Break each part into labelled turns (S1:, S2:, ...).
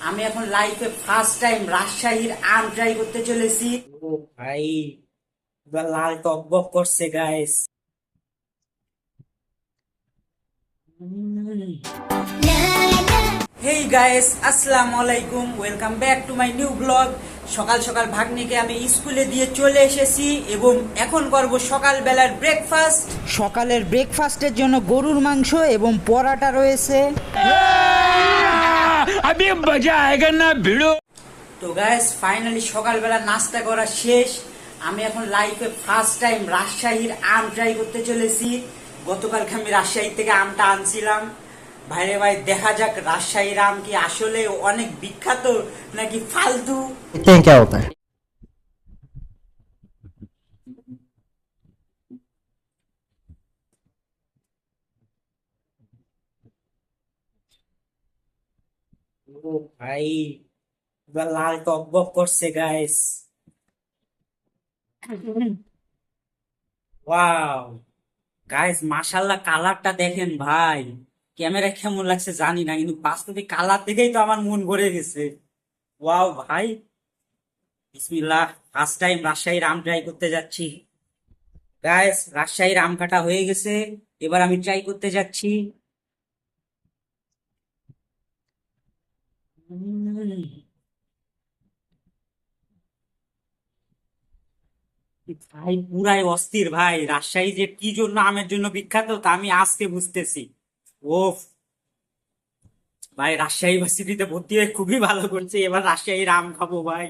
S1: আমি এখন লাইফে ফার্স্ট টাইম রাজশাহীর আম ট্রাই করতে চলেছি। ও ভাই, এবার লাল টকবক করছে গাইস। হেই গাইস, আসসালামু আলাইকুম, welcome back to my new blog. সকাল সকাল ভাগ্নিকে আমি স্কুলে দিয়ে চলে এসেছি এবং এখন করব সকালবেলার ব্রেকফাস্ট। সকালের ব্রেকফাস্টের জন্য গরুর মাংস এবং পরাটা রয়েছে।
S2: अभी मजा आएगा ना भिड़ो।
S1: তো গাইস, ফাইনালি সকালবেলা নাস্তা করা শেষ। আমি এখন লাইফে ফার্স্ট টাইম রাজশাহীর আম ট্রাই করতে চলেছি। গতকালকে আমি রাজশাহী থেকে আমটা আনছিলাম। ভাইরে ভাই, দেখা যাক রাজশাহীর আম কি আসলে অনেক বিখ্যাত নাকি ফালতু।
S3: देखते हैं क्या होता है।
S1: ও ভাই, এবার লাল টকবক করছে গাইস। ওয়াও গাইস, মাশাআল্লাহ, কালারটা দেখেন ভাই। ক্যামেরা কেমন লাগছে জানি না, কিন্তু বাস্তবে কালার দেখেই তো আমার মন ভরে গেছে। ওয়াও ভাই, বিসমিল্লাহ। ফার্স্ট টাইম রাজশাহীর আম ট্রাই করতে যাচ্ছি। গাইস, রাজশাহীর আম কাটা হয়ে গেছে, এবার আমি ট্রাই করতে যাচ্ছি। উম, ভাই পুরাই অস্থির ভাই। রাজশাহী যে কি জন্য আমের জন্য বিখ্যাত তা আমি আজকে বুঝতেছি। ওফ ভাই, রাজশাহী ইউনিভার্সিটিতে ভর্তি হয়ে খুবই ভালো করছে। এবার রাজশাহীর আম খাবো ভাই,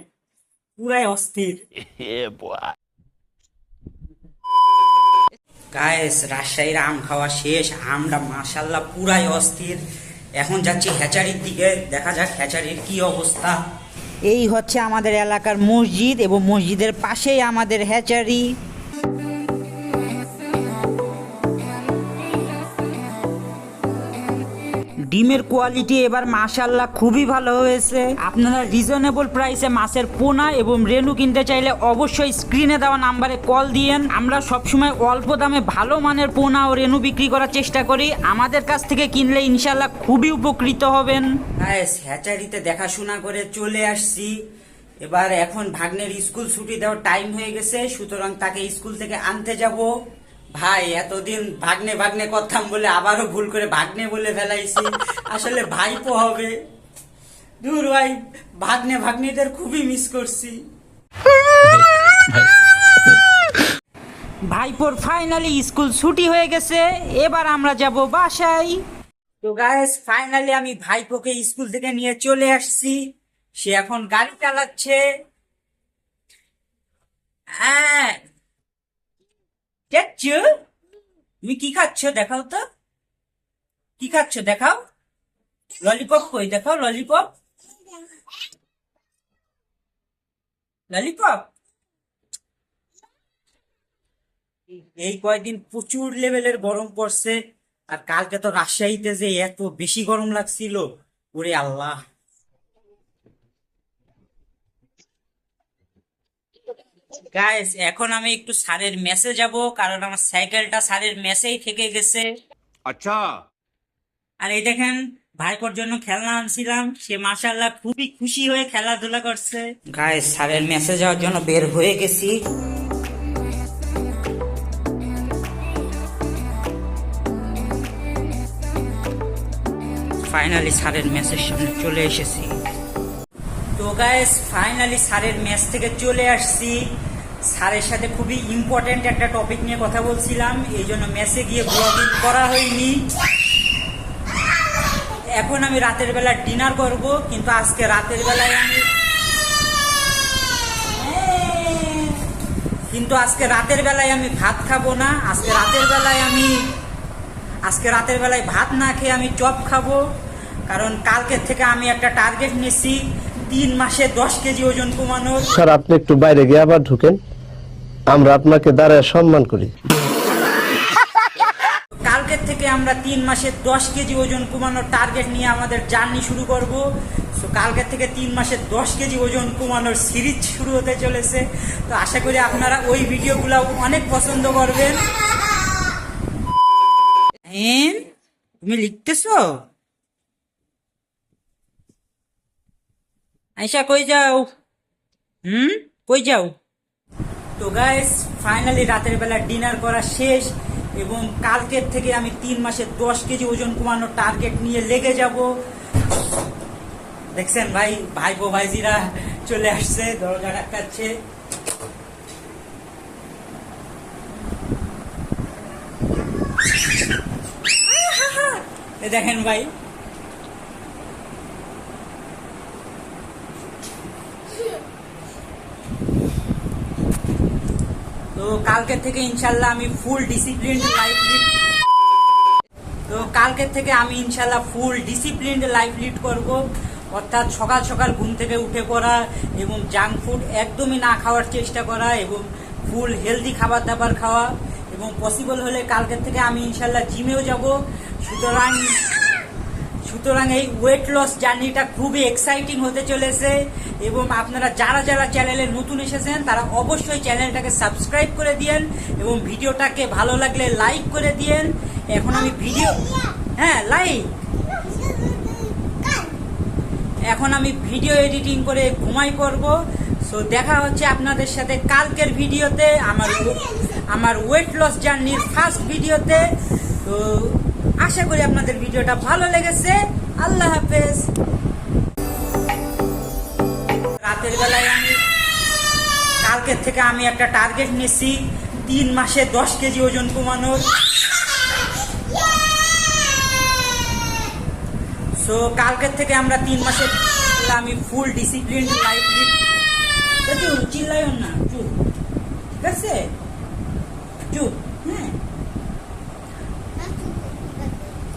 S1: পুরাই অস্থির। গাইস, রাজশাহীর আম খাওয়া শেষ। আমটা মাশাল্লাহ পুরাই অস্থির। এখন যাচ্ছি হ্যাচারির দিকে, দেখা যাক হ্যাচারির কি অবস্থা। এই হচ্ছে আমাদের এলাকার মসজিদ এবং মসজিদের পাশেই আমাদের হ্যাচারি। ডিমের কোয়ালিটি এবার মাশাআল্লাহ খুবই ভালো হয়েছে। আপনারা রিজনেবল প্রাইসে মাছের পোনা এবং রেনু কিনতে চাইলে অবশ্যই স্ক্রিনে দেওয়া নাম্বারে কল দিয়েন। আমরা সবসময় অল্প দামে ভালো মানের পোনা ও রেনু বিক্রি করার চেষ্টা করি। আমাদের কাছ থেকে কিনলে ইনশাআল্লাহ খুবই উপকৃত হবেন। হ্যাচারিতে দেখাশোনা করে চলে আসছি। এবার এখন ভাগ্নের স্কুল ছুটি দেওয়ার টাইম হয়ে গেছে, সুতরাং তাকে স্কুল থেকে আনতে যাব। ভাই, এতদিন ভাগ্নে ভাগ্নে করতাম বলে আবারও ভুল করে ভাগ্নে বলে ফেলাইছি। আসলে ভাইপো হবে। দূর ভাই, ভাগ্নে ভাগ্নিদের খুবই মিস করছি। ভাইপোর ফাইনালি স্কুল ছুটি হয়ে গেছে, এবার আমরা যাব বাসায়। তো গাইস, ফাইনালি আমি ভাইপোকে স্কুল থেকে নিয়ে চলে আসছি। সে এখন গাড়ি চালাচ্ছে। হ্যাঁ, দেখছ তুমি কি খাচ্ছ? দেখাও তো, কি খাচ্ছ দেখাও। ললিপপ কই, দেখাও ললিপপ। ললিপপ। এই কয়েকদিন প্রচুর লেভেলের গরম পড়ছে। আর কালকে তো রাজশাহীতে যে এত বেশি গরম লাগছিল, ওরে আল্লাহ। গাইস, এখন আমি একটু স্যারের মেসে যাব, কারণ আমার সাইকেলটা স্যারের মেসেই থেকে গেছে।
S2: अच्छा।
S1: আর এই দেখেন, ভাইপোর জন্য খেলনা আনছিলাম, সে মাশাআল্লাহ খুবই খুশি হয়ে খেলাধুলা করছে। গাইস, স্যারের মেসে যাওয়ার জন্য বের হয়ে গেছি। ফাইনালি স্যারের মেসের সামনে চলে এসেছি। তো গাইস, ফাইনালি স্যারের মেস থেকে চলে আসছি। স্যারের সাথে খুবই ইম্পর্টেন্ট একটা টপিক নিয়ে কথা বলছিলাম, এই জন্য মেসে গিয়ে ব্লগিং করা হয়নি। এখন আমি রাতের বেলা ডিনার করব, কিন্তু আজকে রাতের বেলায় আমি ভাত খাবো না। আজকে রাতের বেলায় ভাত না খেয়ে আমি চপ খাবো। কারণ কালকের থেকে আমি একটা টার্গেট নিয়েছি, 3 মাসে 10 কেজি ওজন কমানোর।
S3: স্যার, আপনি একটু বাইরে গিয়ে আবার ঢুকেন, আমরা আপনাকে দাঁড়ায় সম্মান করি।
S1: কালকের থেকে আমরা 3 মাসে 10 কেজি ওজন কমানোর টার্গেট নিয়ে আমাদের জার্নি শুরু করব। সো কালকের থেকে 3 মাসে 10 কেজি ওজন কমানোর সিরিজ শুরু হতে চলেছে। তো আশা করি আপনারা ওই ভিডিওগুলো অনেক পছন্দ করবেন। তুমি লিখতেছো? আইসা কই যাও? কই যাও? তো গাইস ফাইনালি রাতের বেলা ডিনার করা শেষ এবং কালকের থেকে আমি 3 মাসে 10 কেজি ওজন কমানোর টার্গেট নিয়ে লেগে যাব। দেখছেন ভাই, ভাইপো ভাইজিরা চলে আসছে, দরজা ধাক্কাচ্ছে। দেখেন ভাই, তো কালকে থেকে ইনশাল্লাহ আমি ফুল ডিসিপ্লিনড লাইফ লিড করব। অর্থাৎ সকাল সকাল ঘুম থেকে উঠে পড়া এবং জাঙ্ক ফুড একদমই না খাওয়ার চেষ্টা করা এবং ফুল হেলদি খাবার দাবার খাওয়া এবং পসিবল হলে কালকের থেকে আমি ইনশাল্লাহ জিমেও যাব। সুতরাং এই ওয়েট লস জার্নিটা খুবই এক্সাইটিং হতে চলেছে এবং আপনারা যারা যারা চ্যানেলে নতুন এসেছেন তারা অবশ্যই চ্যানেলটাকে সাবস্ক্রাইব করে দিয়েন এবং ভিডিওটাকে ভালো লাগলে লাইক করে দিয়েন। এখন আমি ভিডিও এডিটিং করে ঘুমাই পড়ব। সো দেখা হচ্ছে আপনাদের সাথে কালকের ভিডিওতে, আমার ওয়েট লস জার্নির ফার্স্ট ভিডিওতে। তো আশা করি আপনাদের ভিডিওটা ভালো লেগেছে। আল্লাহ হাফেজ। রাতের বেলায় কালকের থেকে আমি একটা টার্গেট নিয়েছি 3 মাসে 10 কেজি ওজন কমানোর। সো কালকের থেকে আমরা 3 মাসে আমি ফুল ডিসিপ্লিন লাইফ লিড। চিল্লাইও না, চুপ, ঠিক আছে, চুপ। হ্যাঁ,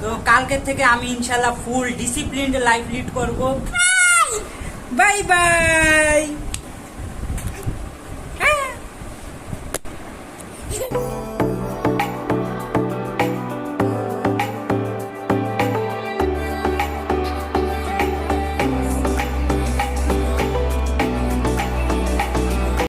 S1: তো কালকের থেকে আমি ইনশাল্লাহ ফুল ডিসিপ্লিনড লাইফ লিড করব। Bye bye.